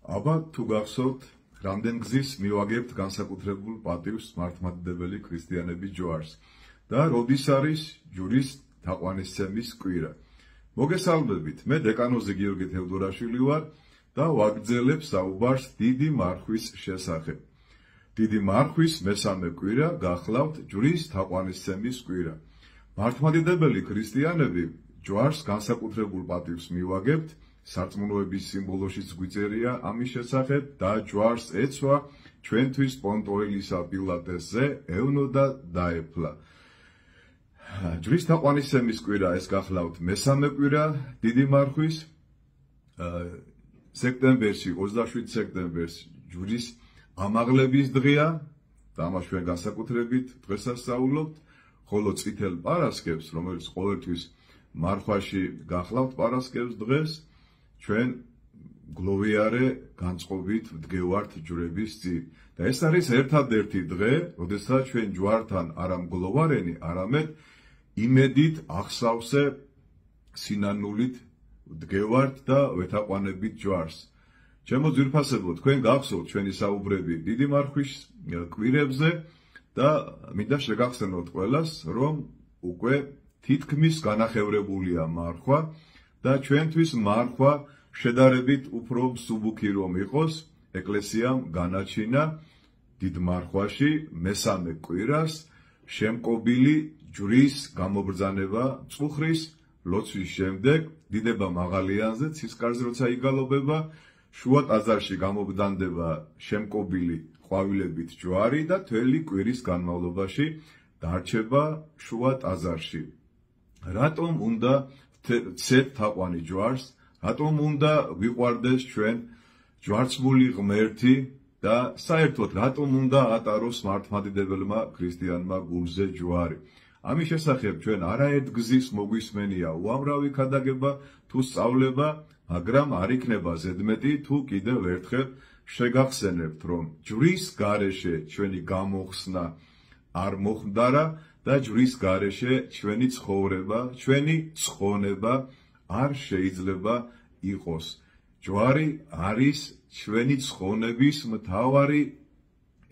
აბა თუ გახსოვთ, რამდენ გზის მივაგებთ განსაკუთრებულ პატივს მართლმადიდებელი ქრისტიანების ჯვარს და როდის არის ჯვრის თაყვანისცემის კვირა. მოგესალმებით, მე დეკანოზი გიორგი თევდორაშვილი ვარ და ვაგრძელებ საუბარს დიდი მარხვის შესახებ. დიდი მარხვის მესამე კვირა გახლავთ ჯვრის თაყვანისცემის კვირა. მართლმადიდებელი ქრისტიანები ჯვარს განსაკუთრებულ პატივს მივაგებთ, სარწმუნოების სიმბოლოშიც გვიწერია ამის შესახებ და ჯვარს ეცვა ჩვენთვის პონტოელისა პილატესზე ევნო და დაეფლა. ჯვრის თაყვანისცემის კვირა ეს გახლავთ მესამე კვირა დიდი მარხვის. სექტემბერში 27 სექტემბერს ჯვრის ამაღლების დღეა და ამას ჩვენ განსაკუთრებით დღესასწაულობთ, ხოლო წითელ პარასკევს, რომელიც ყოველთვის მარხვაში გახლავთ პარასკევს დღეს, ჩვენ გლოვიარე განწყობით ვდგევართ ჯვრების წინ. და ეს არის ერთადერთი დღე, როდესაც ჩვენ ჯვართან არა მგლოვარენი, არამედ იმედით, აღსავსე სინანულით ვდგევართ და ვეთაყვანებით ჯვარს. ჩემო ძვირფასებო, თქვენ გახსოვთ ჩვენი საუბრები დიდი მარხვის კვირებზე და მინდა შეგახსენოთ ყველას, რომ უკვე თითქმის განახევრებულია მარხვა და ჩვენთვის მარხვა შედარებით უფრო მსუბუქი რომ იყოს, ეკლესიამ განაჩინა დიდ მარხვაში მესამე კვირას შემკობილი ჯვრის გამობრძანება წუხრის ლოცვის შემდეგ დიდება მაღალიანზე ცისკარზე როცა იგალობება, შუა ტაძარში გამობრძანდება შემკობილი ყვავილებით ჯვარი და მთელი კვირის განმავლობაში დარჩება შუა ტაძარში. რატომ უნდა ვცეთ თაყვანი ჯვარს? რატომ უნდა ვიყვარდეს ჩვენ ჯვარცმული ღმერთი და საერთოდ რატომ უნდა ატაროს მართლმადიდებელმა ქრისტიანმა გულზე ჯვარი? ამის შესახებ ჩვენ არაერთ გზის მოგვისმენია უამრავი ქადაგება თუ სწავლება, მაგრამ არ იქნება ზედმეტი თუ კიდევ ერთხელ შეგახსენებთ, რომ ჯვრის გარეშე ჩვენი გამოხსნა არ მოხდარა და ჯვრის გარეშე ჩვენი ცხოვრება, ჩვენი ცხონება არ შეიძლება იყოს. ჯვარი არის ჩვენი ცხონების მთავარი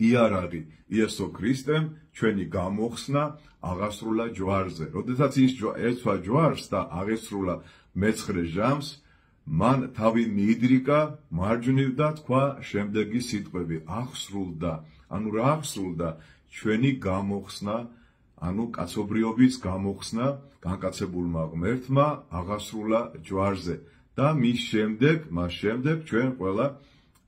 იარაღი. იესო ქრისტემ ჩვენი გამოხსნა აღასრულა ჯვარზე. როდესაც ის ეცვა ჯვარს და აღესრულა მეცხრე ჟამს, მან თავი მიიდრიკა მარჯვნივ და თქვა შემდეგი სიტყვები: აღსრულდა. ანუ რა აღსრულდა? ჩვენი გამოხსნა, ანუ კაცობრიობის გამოხსნა განკაცებულმა ღმერთმა აღასრულა ჯვარზე და მას შემდეგ ჩვენ ყველა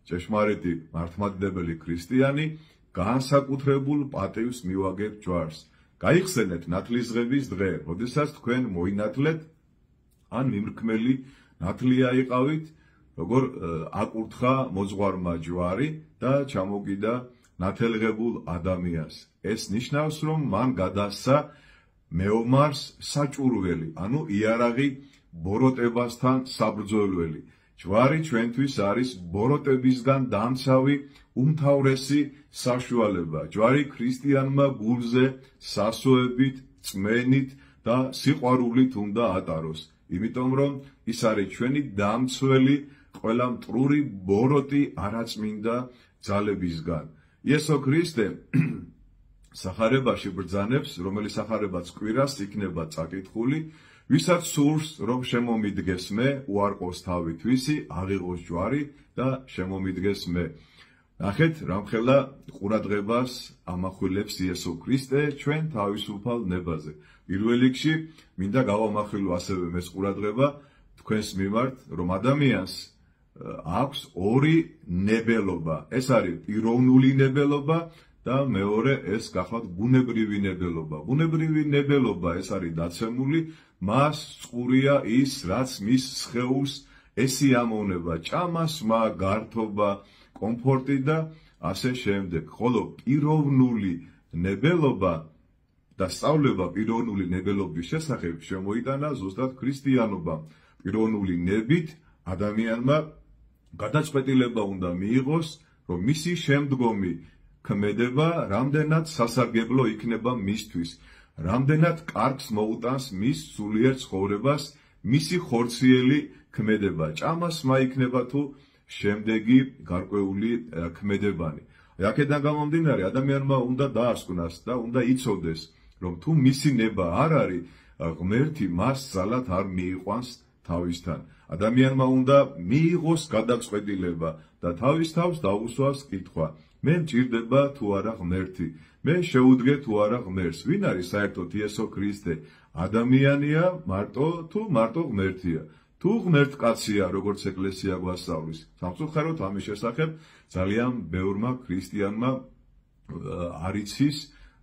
ჭეშმარიტი მართლმადიდებელი ქრისტიანი განსაკუთრებულ პატივს მივაგებთ ჯვარს. გაიხსენეთ ნათლისღების დღე, როდესაც თქვენ მოინათლეთ ან მიმრქმელი ნათლია იყავით, როგორ აკურთხა მოძღვარმა ჯვარი და ჩამოგიდა ნათელღებულ ადამიანს. ეს ნიშნავს, რომ მან გადასცა მეომარს საჭურველი, ანუ იარაღი ბოროტებასთან საბრძოლველი. ჯვარი ჩვენთვის არის ბოროტებისგან დამცავი უმთავრესი საშუალება. ჯვარი ქრისტიანმა გულზე სასოებით, წმენით და სიყვარულით უნდა ატაროს. იმიტომ რომ ის არის ჩვენი დამცველი ყველა მტრური ბოროტი არაწმინდა ძალებისგან. იესო ქრისტე სახარებაში ბრძანებს, რომელიც სახარებაც კვირას იქნება წაკითხული, ვისაც სურს რომ შემომიდგეს მე, უარყოს თავი თვისი, აღიღოს ჯვარი და შემომიდგეს მე. ნახეთ, რამხელა ყურადღებას ამახვილებს იესო ქრისტე ჩვენ თავისუფალ ნებაზე. პირველ რიგში მინდა გავამახვილო ასევე მეს ყურადღება თქვენს მიმართ, რომ ადამიანს აქვს ორი ნებელობა. ეს არის პიროვნული ნებელობა და მეორე ეს გახლავთ ბუნებრივი ნებელობა. ბუნებრივი ნებელობა ეს არის დაცემული, მას წყურია ის, რაც მის სხეულს ესიამოვნება, ჭამა, სმა, გართობა, კომფორტი და ასე შემდეგ. ხოლო პიროვნული ნებელობა და სწავლება პიროვნული ნებელობის შესახებ შემოიტანა ზუსტად ქრისტიანობამ. პიროვნული ნებით ადამიანმა გადაწყვეტილება უნდა მიიღოს, რომ მისი შემდგომი ქმედება რამდენად სასარგებლო იქნება მისთვის, რამდენად კარგს მოუტანს მის სულიერ ცხოვრებას მისი ხორციელი ქმედება. ჭამას მა იქნება თუ შემდეგი გარკვეული ქმედებანი. აქედან გამომდინარე, ადამიანმა უნდა დაასკვნას და უნდა იცოდეს, რომ თუ მისი ნება არ არის, ღმერთი მას ძალად არ მიიყვანს თავისთან. ადამიანმა უნდა მიიღოს გადაწყვეტილება და თავის თავს დაუსვას კითხვა. მე მჭირდება თუ არა ღმერთი, მე შეუდგე თუ არა ღმერთს. ვინ არის საერთოდ იესო ქრისტე? ადამიანია თუ მარტო ღმერთია? თუ ღმერთკაცია, როგორც ეკლესია გვასწავლის, სამწუხაროდ ამის შესახებ ძალიან ბევრმა ქრისტიანმა არ იცის,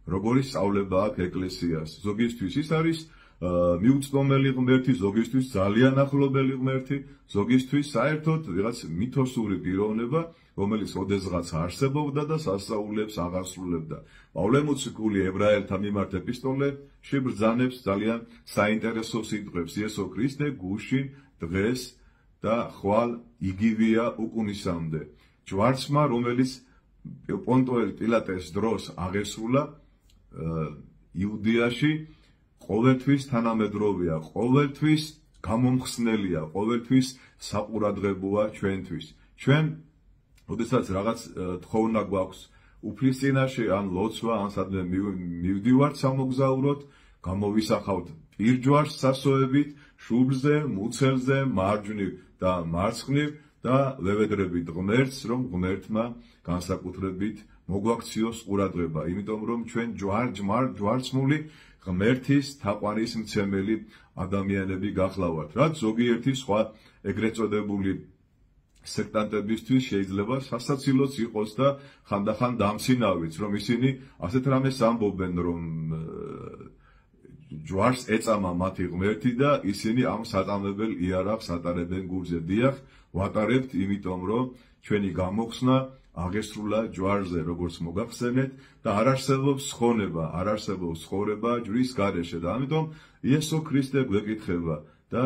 როგორი სწავლება აქვს ეკლესიას. ზოგისთვის ის არის მიუწვდომელი ღმერთი, ზოგისთვის ძალიან ახლობელი ღმერთი, ზოგისთვის საერთოდ რაღაც მითოსური პიროვნება, რომელიც ოდესღაც არსებობდა და სასწაულებს აღასრულებდა. პავლე მოციქული ებრაელთა მიმართ ეპისტოლეში ბრძანებს ძალიან საინტერესო სიტყვებს. იესო ქრისტე გუშინ დღეს და ხვალ იგივეა უკუნისამდე. ჯვარცმა, რომელიც პონტოელ პილატეს დროს აღესრულა იუდეაში, ყოველთვის თანამედროვეა, ყოველთვის გამომხსნელია, ყოველთვის საყურადღებოა ჩვენთვის. ჩვენ, როდესაც რაღაც თხოვნა გვაქვს უფლის წინაშე, ან ლოცვა, ან სადმე მივდივართ სამოგზაუროდ, გამოვისახავთ პირჯვარს სასოებით, შუბლზე, მუცელზე, მარჯვნივ და მარცხნივ და ვევედრებით ღმერთს, რომ ღმერთმა განსაკუთრებით მოგვაქციოს ყურადღება, იმიტომ რომ ჩვენ ჯვარცმული ღმერთის თაყვანისმცემელი ადამიანები გახლავართ. რაც ზოგიერთი სხვა ეგრეთ წოდებული სექტანტებისთვის შეიძლება სასაცილოც იყოს და ხანდახან დამცინავიც, რომ ისინი ასეთ რამეს ამბობენ, რომ ჯვარს ეწამა მათი ღმერთი და ისინი ამ სატანებელ იარაღს ატარებენ გულზე. დიახ, ვატარებთ, იმიტომ რომ ჩვენი გამოხსნა აღესრულა ჯვარზე, როგორც მოგახსენეთ და არ არსებობს ხონება, არ არსებობს ცხოვრება ჯვრის გარეშე და ამიტომ იესო ქრისტე გვეკითხება და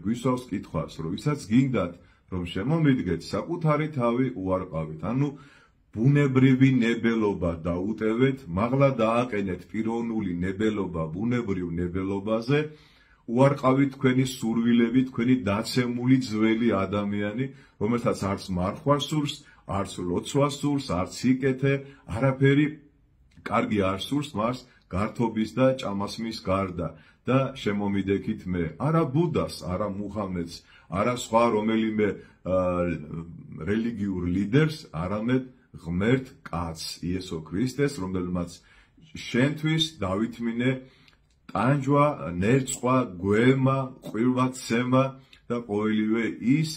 გვისვავს კითხვას, რომ ვისაც გინდათ, რომ შემომიდგეთ, საკუთარი თავი უარყავით, ანუ ბუნებრივი ნებელობა დაუტევეთ, მაღლა დააყენეთ პიროვნული ნებელობა ბუნებრივ ნებელობაზე, უარყავით თქვენი სურვილები, თქვენი დაცემული ძველი ადამიანი, რომელსაც არც მარხვა სურს, არც ლოცვა სურს, არც სიკეთე, არაფერი კარგი არ სურს მას გართობის და ჭამასმის გარდა და შემომიდექით მე, არა ბუდას, არა მუჰამედს, არა სხვა რომელიმე რელიგიურ ლიდერს, არამედ ღმერთ კაცს, იესო ქრისტეს, რომელმაც შენთვის დავითმინე ტანჯვა, ნერწვა, გვემა, ყვილვაცემა და ყოველივე ის,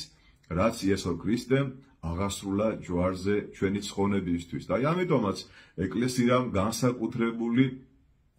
რაც იესო ქრისტემ აღასრულა ჯვარზე ჩვენი ცხონებისთვის. და ამიტომაც ეკლესიამ განსაკუთრებული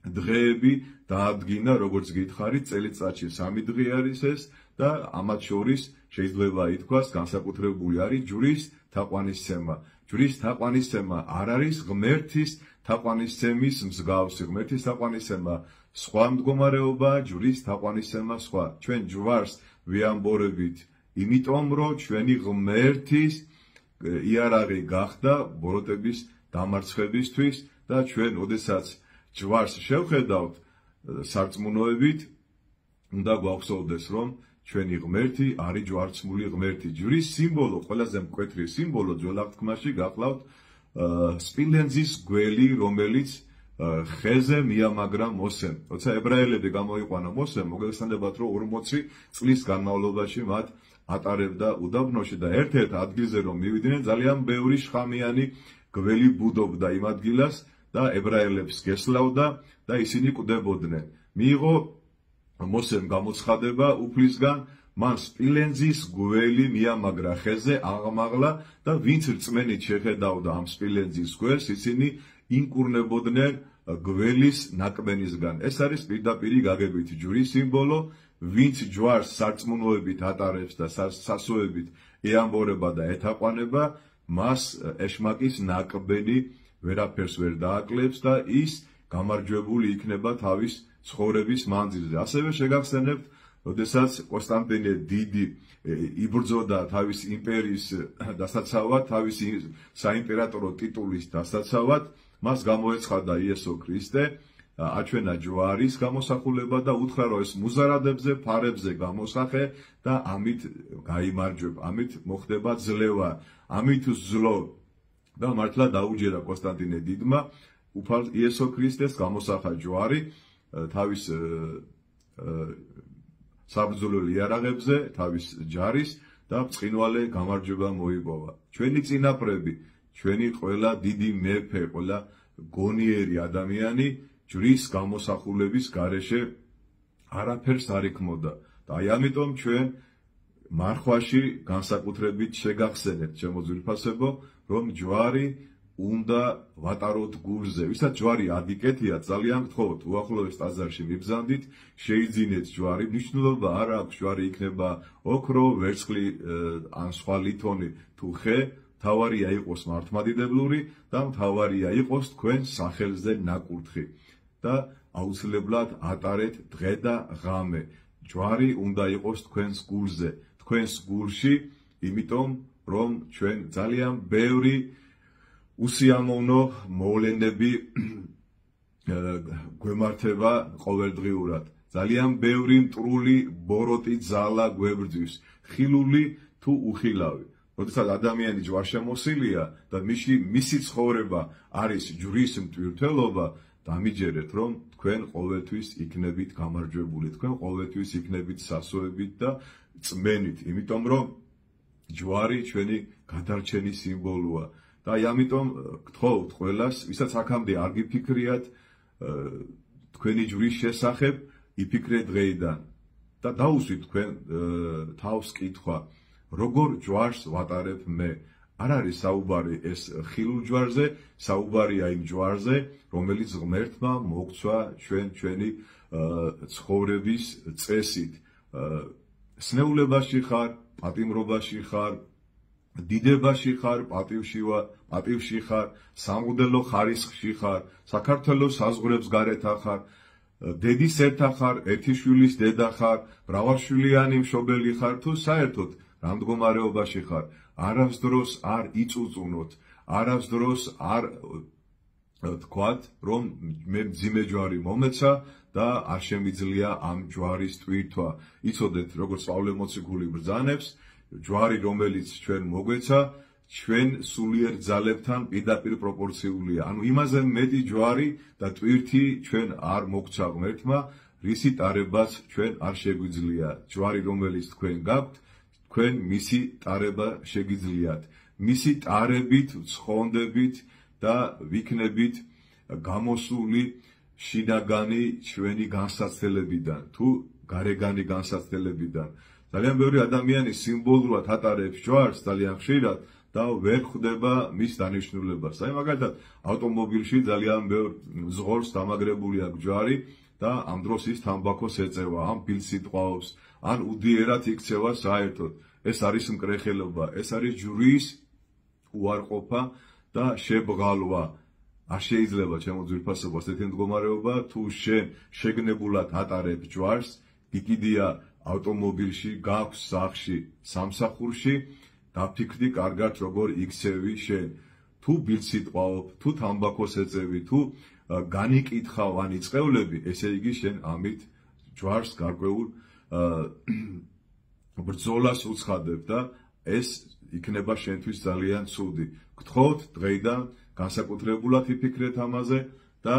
დღეები დაადგინა, როგორც გითხარით, წელიწადში 3 დღე არის ეს და ამათ შორის შეიძლება ითქვას განსაკუთრებული არის ჯვრის თაყვანისცემა. ჯვრის თაყვანისცემა არ არის ღმერთის თაყვანისცემის მსგავსი. ღმერთის თაყვანისცემა სხვა მდგომარეობა, ჯვრის თაყვანისცემა სხვა. ჩვენ ჯვარს ვიამბორებით, იმიტომ რომ ჩვენი ღმერთის იარაღი გახდა ბოროტების დამარცხებისთვის და ჩვენ, ოდესაც ჯვარს შევხედავთ სარწმუნოებით, უნდა გვახსოვდეს, რომ ჩვენი ღმერთი არის ჯვარცმული ღმერთი. ჯვრის სიმბოლო, ყველაზე მკვეთრი სიმბოლო ძველ აღთქმაში გახლავთ სპილენძის გველი, რომელიც ხეზე მიამაგრა მოსემ. როცა ებრაელები გამოიყვანა მოსემ, მოგეხსენებათ, რომ 40 წლის განმავლობაში მათ ატარებდა უდაბნოში და ერთ-ერთ ადგილზე რომ მივიდნენ, ძალიან ბევრი შხამიანი გველი ბუდობდა იმ ადგილას და ებრაელებს გესლავდა და ისინი კვდებოდნენ. მიიღო მოსემ გამოცხადება უფლისგან, მან სპილენძის გველი მიამაგრა ხეზე, აღმაღლა და ვინც რწმენით შეხედავდა ამ სპილენძის გველს, ისინი ინკურნებოდნენ გველის ნაკბენისგან. ეს არის პირდაპირი გაგებით ჯვრის სიმბოლო, ვინც ჯვარს სარწმუნოებით ატარებს და სასოებით ეამბორება და ეთაყვანება, მას ეშმაკის ნაკბენი ვერაფერს ვერ დააკლებს და ის გამარჯვებული იქნება თავის ცხოვრების მანძილზე. ასევე შეგახსენებთ, როდესაც კონსტანტინე დიდი იბრძოდა თავის იმპერიის დასაცავად, თავისი საიმპერატორო ტიტულის დასაცავად, მას გამოეცხადა იესო ქრისტე აჩვენა ჯვარის გამოსახულება და უთხრა რომ ეს მუზარადებზე, ფარებზე გამოსახე და ამით გაიმარჯვებ, ამით მოხდება ძლევა, ამით ზლო და მართლა დაუჯერა კონსტანტინე დიდმა უფალ იესო ქრისტეს გამოსახა ჯვარი თავის საბრძოლო იარაღებზე, თავის ჯარის და ბრწყინვალე გამარჯვება მოიპოვა. ჩვენი წინაპრები, ჩვენი ყველა დიდი მეფე, ყველა გონიერი ადამიანი ჯვრის გამოსახულების გარეშე არაფერს არ იქმოდა. და აი ამიტომ ჩვენ მარხვაში განსაკუთრებით შეგახსენებთ, ჩემო ძვირფასებო, რომ ჯვარი უნდა ვატაროთ გულზე. ვისაც ჯვარი ადიკეთია, ძალიან გთხოვთ, უახლოეს ტაძარში მიბრძანდით, შეიძინეთ ჯვარი. მნიშვნელობა არ აქვს ჯვარი იქნება ოქრო, ვერცხლი ან სხვა ლითონი თუ ხე, მთავარია იყოს მართლმადიდებლური და მთავარია იყოს თქვენ სახელზე ნაკურთხი. და აუცილებლად ატარეთ დღე და ღამე. ჯვარი უნდა იყოს თქვენს გულზე, თქვენს გულში, იმიტომ რომ ჩვენ ძალიან ბევრი უსიამოვნო მოვლენები გვემართება ყოველდღიურად. ძალიან ბევრი მტრული ბოროტი ძალა გვებრძვის, ხილული თუ უხილავი. როდესაც ადამიანი ჯვარშემოსილია და მისი ცხოვრება არის ჯვრის მტვირთველობა, დამიჯერეთ, რომ თქვენ ყოველთვის იქნებით გამარჯვებული, თქვენ ყოველთვის იქნებით სასოებით და წმენით, იმიტომ რომ ჯვარი ჩვენი გადარჩენის სიმბოლოა. და ამიტომ გთხოვთ ყველას, ვისაც აქამდე არ გიფიქრიათ თქვენი ჯვრის შესახებ, იფიქრეთ დღეიდან და დაუსვით თქვენ თავს კითხვა, როგორ ჯვარს ვატარებ მე? არ არის საუბარი ეს ხილულ ჯვარზე, საუბარია იმ ჯვარზე, რომელიც ღმერთმა მოგცვა ჩვენი ცხოვრების წესით. სნეულებაში ხარ, პატიმრობაში ხარ, დიდებაში ხარ, პატივში ხარ, სამღვდელო ხარისხში ხარ, საქართველოს საზღვრებს გარეთა ხარ, დედის ერთა ხარ, ერთი შვილის დედა ხარ, მრავალშვილიანი მშობელი ხარ, თუ საერთოდ რა მდგომარეობაში ხარ, არასდროს არ იწუწუნოთ, არასდროს არ თქვათ, რომ მე მძიმე ჯვარი მომეცა და არ შემიძლია ამ ჯვარის ტვირთვა. იცოდეთ, როგორც პავლე მოციქული ბრძანებს, ჯვარი, რომელიც ჩვენ მოგვეცა, ჩვენ სულიერ ძალებთან პირდაპირ პროპორციულია. ანუ იმაზე მეტი ჯვარი და ტვირთი ჩვენ არ მოგცა ღმერთმა, რისი ტარებაც ჩვენ არ შეგვიძლია. ჯვარი, რომელიც თქვენ გაქვთ, თქვენ მისი ტარება შეგიძლიათ. მისი ტარებით, ცხონდებით და ვიქნებით გამოსული შინაგანი ჩვენი განსაცდელებიდან თუ გარეგანი განსაცდელებიდან. ძალიან ბევრი ადამიანი სიმბოლურად ატარებს ჯვარს ძალიან ხშირად და ვერ ხვდება მის დანიშნულებას. აი მაგალითად, ავტომობილში ძალიან ბევრ ზღორს დამაგრებული აქვს ჯვარი და ამ დროს ის თამბაქოს ეწევა, ან ბილს იტყვაობს, ან უდიერად იქცევა საერთოდ. ეს არის მკრეხელობა, ეს არის ჯვრის უარყოფა და შებღალვა. არ შეიძლება ჩემო ძვირფასებო ასეთი მდგომარეობა, თუ შენ შეგნებულად ატარებ ჯვარს, გიკიდია ავტომობილში, გაქვს სახლში, სამსახურში, დაფიქრდი კარგად როგორ იქცევი შენ. თუ ბილს იტყვაობ, თუ თამბაქოს ეწევი, თუ განიკითხავ ან იწყევლები, ესე იგი შენ ამით ჯვარს გარკვეულ ბრძოლას უცხადებ და ეს იქნება შენთვის ძალიან ცუდი. გთხოვთ დღეიდან განსაკუთრებულად იფიქრეთ ამაზე და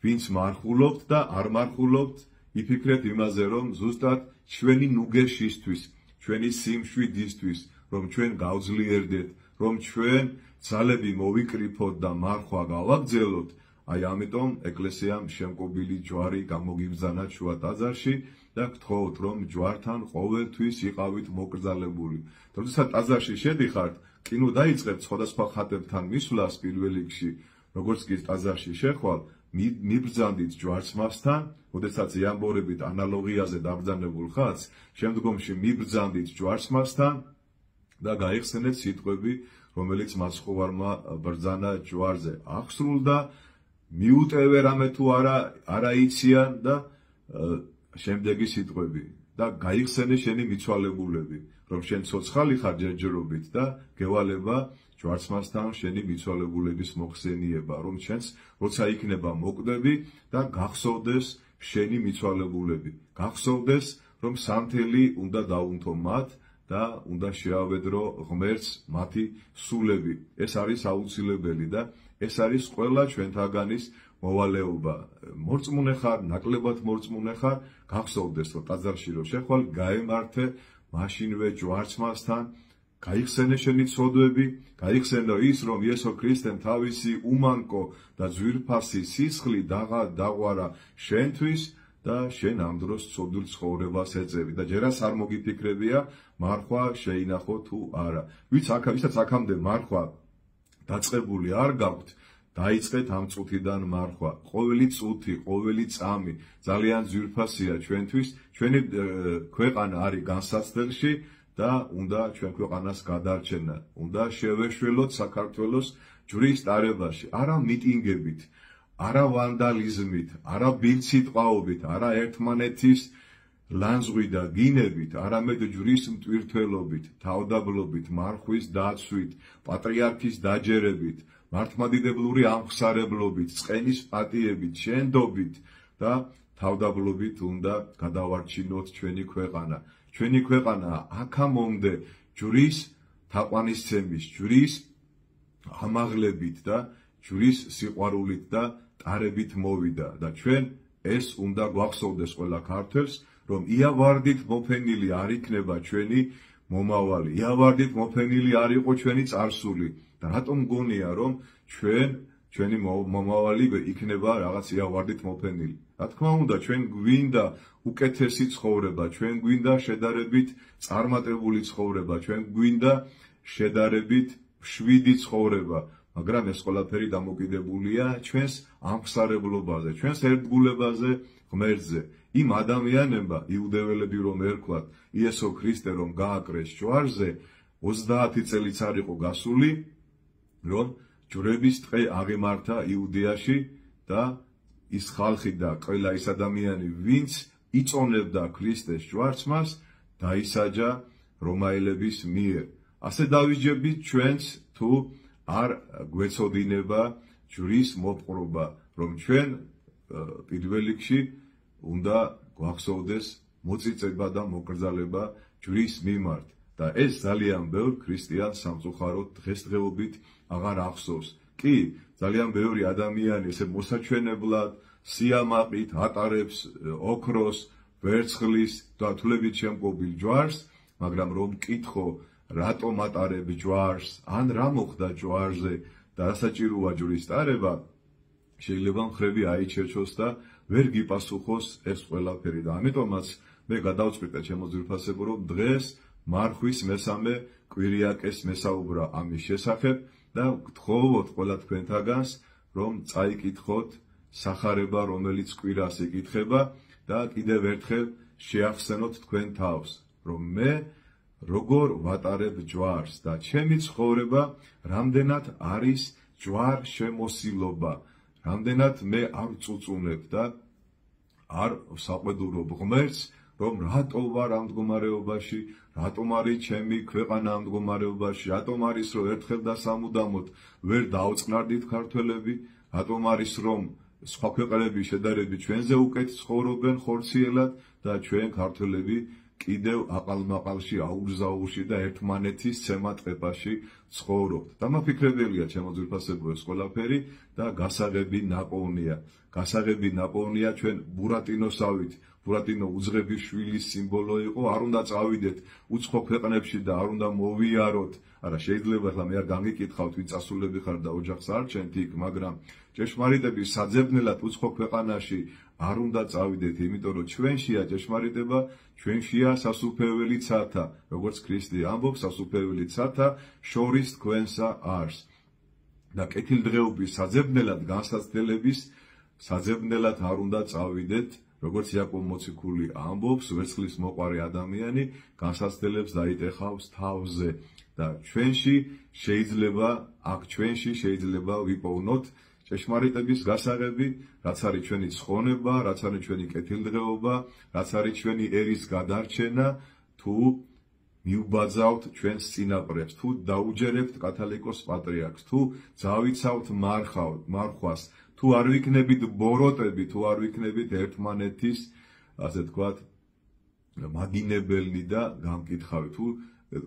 ვინც მარხულობთ და არ მარხულობთ, იფიქრეთ იმაზე, რომ ზუსტად ჩვენი ნუგეშისთვის, ჩვენი სიმშვიდისთვის, რომ ჩვენ გავძლიერდეთ, რომ ჩვენ ძალები მოვიკრიფოთ და მარხვა გავაგრძელოთ, აი ამიტომ ეკლესიამ შემკობილი ჯვარი გამოგიბრძანა შუა ტაძარში და გთხოვთ, რომ ჯვართან ყოველთვის იყავით მოკრძალებული. როდესაც ტაძარში შედიხართ, კი ნუ დაიწყებთ სხვადასხვა ხატებთან მისვლას პირველ რიგში, როგორც კი ტაძარში შეხვალ, მიბრძანდით ჯვარცმასთან, როდესაც იამბორებით ანალოგიაზე დაბრძანებულ ხატს, შემდგომში მიბრძანდით ჯვარცმასთან და გაიხსენეთ სიტყვები, რომელიც მაცხოვარმა ბრძანა ჯვარზე. აღსრულდა, მიუტევე რამე თუ არა იციან და შემდეგი სიტყვები და გაიხსენე შენი მიცვალებულები, რომ შენ ცოცხალი ხარ ჯერჯერობით და გევალება ჯვარცმასთან შენი მიცვალებულების მოხსენიება, რომ შენს როცა იქნება მოკვდები და გახსოვდეს შენი მიცვალებულები, გახსოვდეს რომ სანთელი უნდა დაუნთო მათ და უნდა შეავედრო ღმერთს მათი სულები. ეს არის აუცილებელი და ეს არის ყველა ჩვენთაგანის მოვალეობა. მორწმუნე ხარ, ნაკლებად მორწმუნე ხარ, გახსოვდეს რომ ტაძარში რომ შეხვალ, გაემართე მაშინვე ჯვარცმასთან, გაიხსენე შენი ცოდვები, გაიხსენო ის, რომ იესო ქრისტემ თავისი უმანკო და ძვირფასი სისხლი დაღვარა შენთვის და შენ ამ დროს ცოდვილ ცხოვრებას ეწევი და ჯერაც არ მოგიფიქრებია მარხვა შეინახო თუ არა. ვისაც აქამდე მარხვა დაწყებული არ გაქვთ, დაიწყეთ ამ წუთიდან მარხვა. ყოველი წუთი, ყოველი წამი ძალიან ძვირფასია ჩვენთვის. ჩვენი ქვეყანა არის განსაცდელში და უნდა ჩვენ ქვეყანას გადარჩენა. უნდა შევეშველოთ საქართველოს ჯვრის ტარებაში, არა მიტინგებით, არა ვანდალიზმით, არა ბილსიტყვაობით, არა ერთმანეთის ლანძღვით და გინებით, არამედ ჯვრის მტვირთველობით, თავდაბლობით, მარხვის დაცვით, პატრიარქის დაჯერებით, მართლმადიდებლური ამხსარებლობით, წყენის პატიებით, შენდობით და თავდაბლობით უნდა გადავარჩინოთ ჩვენი ქვეყანა. ჩვენი ქვეყანა აქამდე ჯვრის თაყვანისცემის, ჯვრის ამაღლებით და ჯვრის სიყვარულით და ტარებით მოვიდა და ჩვენ ეს უნდა გვახსოვდეს ყველა ქართველს, რომ იავარდით მოფენილი არ იქნება ჩვენი მომავალი, იავარდით მოფენილი არ იყო ჩვენი წარსული და რატომ გონია რომ ჩვენი მომავალი იქნება რაღაც იავარდით მოფენილი? რა თქმა უნდა, ჩვენ გვინდა უკეთესი ცხოვრება, ჩვენ გვინდა შედარებით წარმატებული ცხოვრება, ჩვენ გვინდა შედარებით მშვიდი ცხოვრება, მაგრამ ეს ყველაფერი დამოკიდებულია ჩვენს ამხსარებლობაზე, ჩვენს ერთგულებაზე ღმერთზე. იმ ადამიანებმა, იუდეველები რომ ერქვათ, იესო ქრისტე რომ გააკრეს ჯვარზე, 30 წელიც არ იყო გასული, რომ ჯვრების დღე აღემართა იუდეაში და ის ხალხი და ყველა ის ადამიანი, ვინც იწონებდა ქრისტეს ჯვარცმას, დაისაჯა რომაელების მიერ. ასე დავიჯებით ჩვენც თუ არ გვეცოდინება ჯვრის მოპყრობა, რომ ჩვენ პირველ რიგში უნდა გვახსოვდეს მოწიწება და მოკრძალება ჯვრის მიმართ და ეს ძალიან ბევრ ქრისტიან სამწუხაროდ დღესდღეობით აღარ ახსოვს. კი, ძალიან ბევრი ადამიანი ესე მოსაჩვენებლად, სიამაყით ატარებს ოქროს, ვერცხლის და თვლებით შემკობილ ჯვარს, მაგრამ რომ მკითხო რატომ ატარებ ჯვარს, ან რა მოხდა ჯვარზე და რა საჭიროა ჯვრის ტარება, შეიძლება მხრები აიჩერჩოს და ვერ გიპასუხოს ეს ყველაფერი და ამიტომაც მე გადავწყვიტე ჩემო ძვირფასებო, რომ დღეს მარხვის მესამე კვირიაკეს მესაუბრა ამის შესახებ და გთხოვოთ ყველა თქვენთაგანს, რომ წაიკითხოთ სახარება, რომელიც კვირას იკითხება და კიდევ ერთხელ შეახსენოთ თქვენ თავს, რომ მე როგორ ვატარებ ჯვარს და ჩემი ცხოვრება რამდენად არის ჯვარ შემოსილობა, რამდენად მე არ წუწუნებ და არ საყვედურობ ღმერთს, რომ რატო ვარ ამ მდგომარეობაში, რატომ არის ჩემი ქვეყანა ამ მდგომარეობაში, რატომ არის რომ ერთხელ და სამუდამოდ ვერ დაუწყნარდით ქართველები, რატომ არის რომ სხვა ქვეყნების შედარებით ჩვენზე უკეთ ცხოვრობენ ხორციელად და ჩვენ ქართველები კიდევ აყალმაყალში, აურზაურში და ერთმანეთის ცემატყებაში ცხოვრობთ. დამაფიქრებელია ჩემო ძვირფასებო ეს ყველაფერი და გასაღები ნაპოვნია. გასაღები ნაპოვნია ჩვენ ბურატინოსავით. ბურატინო უძღების შვილის სიმბოლო იყო, არ უნდა წავიდეთ უცხო ქვეყნებში და არ უნდა მოვიაროთ. არა, შეიძლება ახლა მე არ გამიკითხავთ, ვინ წასულები ხარ და ოჯახს არ ჩენთ იქ, მაგრამ ჭეშმარიტების საძებნელად უცხო ქვეყანაში არ უნდა წავიდეთ, იმიტომ რომ ჩვენშია ჭეშმარიტება, ჩვენშია სასუფეველი ცათა, როგორც ქრისტე ამბობს, სასუფეველი ცათა შორის თქვენსა არს. და კეთილდღეობის საძებნელად, განსაცდელების საძებნელად არ უნდა წავიდეთ, როგორც იაკობ მოციქული ამბობს, ვერცხლის მოყარე ადამიანი განსაცდელებს დაიტეხავს თავზე და ჩვენში შეიძლება ვიპოვნოთ ჭეშმარიტების გასაღები, რაც არის ჩვენი ცხონება, რაც არის ჩვენი კეთილდღეობა, რაც არის ჩვენი ერის გადარჩენა, თუ მიუბაძავთ ჩვენს წინაპრებს, თუ დაუჯერებთ კათალიკოს პატრიარქს, თუ ძავიცავთ მარხვას, თუ არ ვიქნებით ბოროტები, თუ არ ვიქნებით ერთმანეთის, ასე ვთქვათ, მაგინებელნი და გამკითხავი, თუ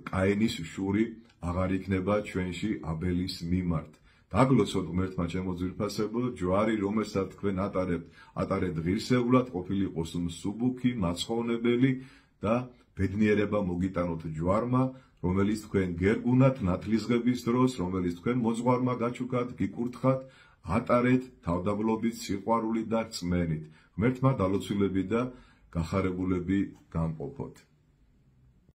კაენის შური აღარ იქნება ჩვენში აბელის მიმართ. დაგლოცოთ ღმერთმა ჩემო ძვირფასებო, ჯვარი, რომელსაც თქვენ ატარებთ ღირსეულად, ყოფილიყოს მსუბუქი, მაცხოვნებელი და ბედნიერება მოგიტანოთ ჯვარმა, რომელიც თქვენ გერგუნათ ნათლისღების დროს, რომელიც თქვენ მოძღვარმა გაჩუქათ, გიკურთხათ, ატარეთ თავდაბლობით, სიყვარულით და რწმენით. ღმერთმა დალოცვილები და გახარებულები გამყოფოთ.